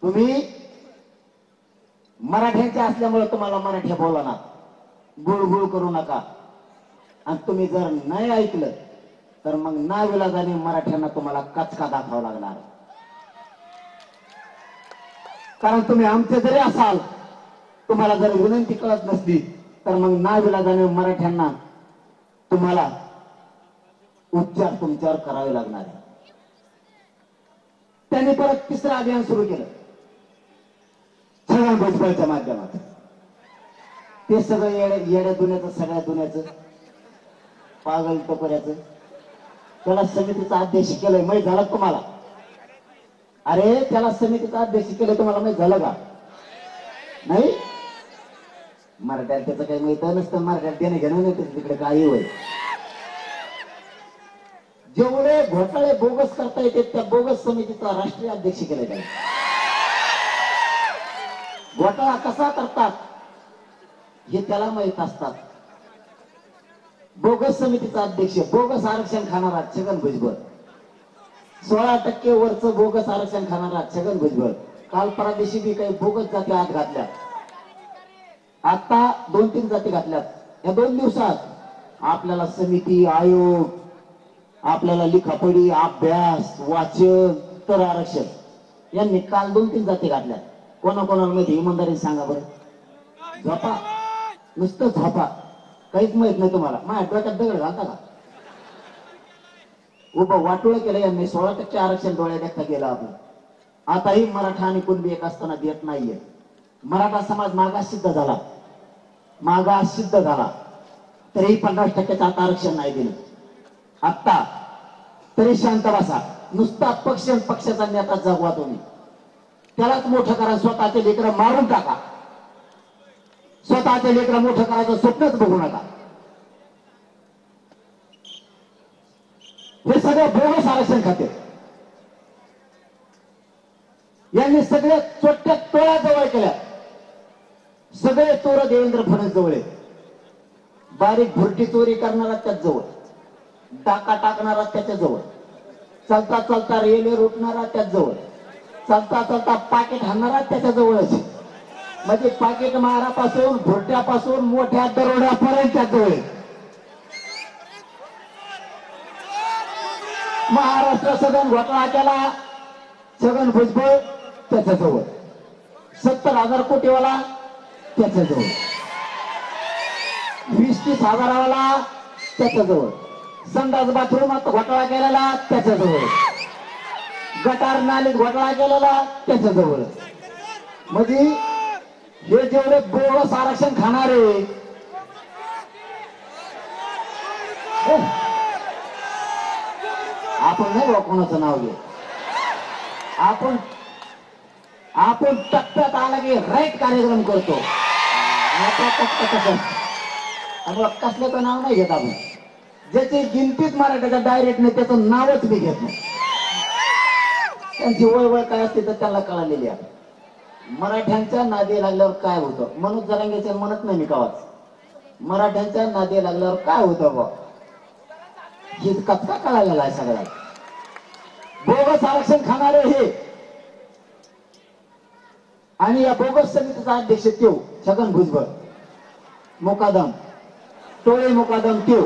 तुम्ही मराठ्यांचे असल्यामुळे तुम्हाला मराठी बोला ना, गुळगुळ करू नका. आणि तुम्ही जर नाही ऐकलं तर मग नाविलाजाने मराठ्यांना तुम्हाला कचका दाखवावा लागणार. कारण तुम्ही आमचे जरी असाल, तुम्हाला जर विनंती कळत नसली तर मग नाविलाजाने मराठ्यांना तुम्हाला उपचार तुमच्यावर करावे लागणार आहे. त्यांनी परत तिसरं अभियान सुरू केलं छगन भुजबळच्या माध्यमातून. ते सगळं येड्या दुन्याचं, सगळ्या दुन्याचं, पागल टोकऱ्याचं त्याला समितीचा अध्यक्ष केलंय. माहित झालं तुम्हाला? अरे त्याला समितीचा अध्यक्ष केलं, तुम्हाला माहित झालं का? नाही. मराठ्यात त्याचं काही माहित नसतं. मराठ्यात देणं घेणं नाही तिकडे काही होय. जेवढे घोटाळे बोगस करता येते त्या बोगस समितीचा राष्ट्रीय अध्यक्ष केले त्याने. घोटाळा कसा करतात हे त्याला माहित असतात. बोगस समितीचा अध्यक्ष, बोगस आरक्षण खाणारा छगन भुजबळ, 16% वरचं बोगस आरक्षण खाणारा छगन भुजबळ. काल परवा दिवशी बी काही बोगस जाती आत घातल्या. आता 2-3 जाती घातल्यात. या 2 दिवसात आपल्याला समिती, आयोग, आपल्याला लिखापडी, अभ्यास, वाचन, तर आरक्षण यांनी काल 2-3 जाती घातल्या. कोणाकोणाला माहिती? इमानदारी सांगा बरं. झोपा, नुसतं झोपा, काहीच माहित नाही तुम्हाला. माझ्या डोक्यात दगड घालता का? उभं वाटोळ केलं यांनी. 16% आरक्षण डोळ्या देखता गेलं आपण. आताही मराठा आणि कुणबी एक असताना देत नाहीये. मराठा समाज मागास सिद्ध झाला, मागास सिद्ध झाला तरी 50%चं आता आरक्षण नाही दिलं. आता तरी शांत बसा. नुसता पक्ष, पक्षाचा नेता जगवा तुम्ही, त्यालाच मोठं करा. स्वतःचे लेकरं मारून टाका. स्वतःचे लेकरं मोठं करायचं स्वप्नच बघू नका. हे सगळं बोगस आरक्षण खाते. यांनी सगळ्या चोट्या टोळ्या जवळ केल्या. सगळे चोर देवेंद्र फडणवीस जवळ. बारीक भुरटी चोरी करणारा त्याच जवळ, डाका टाकणारा त्याच्या जवळ, चालता चालता रेल्वे लुटणारा त्याच जवळ, चालता चालता पाकिट हाणणारा त्याच्या जवळच. म्हणजे पाकिट मारापासून, भुरट्यापासून मोठ्या दरोड्यापर्यंत त्याच जवळ. महाराष्ट्र सदन घोटाळा केला छगन भुजबळ, त्याच्याजवळ. 70,000 कोटीवाला त्याच्याजवळ, 20-30 हजारावाला त्याच्याजवळ, संडास बाथरूमात घोटाळा केलेला त्याच्याजवळ, गटार नालीत घोटाळा केलेला त्याच्याजवळ. म्हणजे हे जेवढे बोगस आरक्षण खाणारे, आपण नाही बा कोणाचं नाव घे. आपण टप्प्यात आला की राईट कार्यक्रम करतो. कसल्याचं नाव नाही घेत आपण. ज्याची गिनतीच मराठ्याच्या डायरेक्ट नाही त्याचं नावच मी घेत नाही. त्यांची वळवळ काय असते तर त्याला कळालेली आहे. मराठ्यांच्या नादी लागल्यावर काय होतं? मनोज जरांगेच्या म्हणत नाही मी कवाच. मराठ्यांच्या नादी लागल्यावर काय होतं बा हे कचका कळालेला आहे सगळ्याला. बोगस आरक्षण खाणारे हे, आणि या बोगस समितीचा अध्यक्ष त्यो छगन भुजबळ, मुकादम टोळे मुकादम त्यो.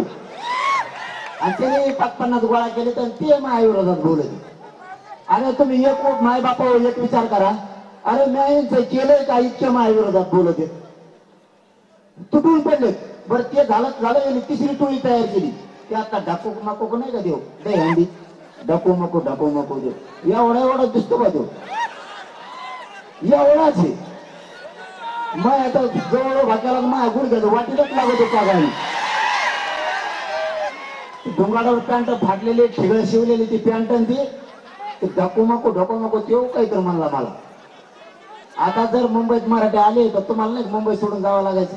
आणि त्याने 50 गोळा केले तर ते महाविरोधात बोलत. अरे तुम्ही एक माय बापावर एक विचार करा. अरे मी केलंय का इतक्या महाविरोधात बोलत आहेत? तुटून पडले. बरं ते झालं. तिसरी टोळी तयार केली. ते आता ढाकू माको नाही का देव दे हंडी, ढाकू मको देव. एवढा दिसतो का देव? एवढाच आहे. मग आता जवळ भाग्याला माझ्या गुडघ्याचं वाटीलाच लागत होता गाडी. डोंगाडावर पॅन्ट फाटलेले, ठिगळ शिवलेली ती पॅन्ट आणि ती ढाकू नको तेव काही तर म्हणला मला. आता जर मुंबईत मराठी आले तर तुम्हाला नाही मुंबई सोडून जावं लागायचं.